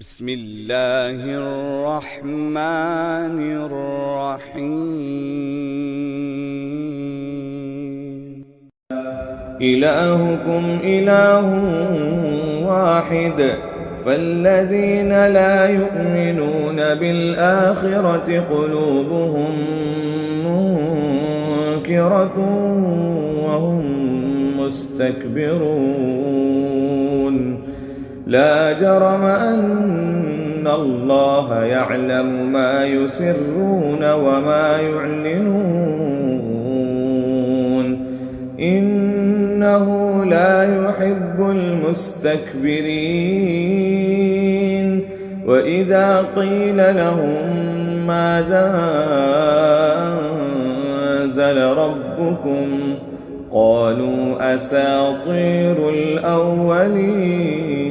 بسم الله الرحمن الرحيم. إلهكم إله واحد، فالذين لا يؤمنون بالآخرة قلوبهم منكرة وهم مستكبرون. لا جرم أن الله يعلم ما يسرون وما يعلنون، إنه لا يحب المستكبرين. وإذا قيل لهم ماذا أنزل ربكم قالوا أساطير الأولين.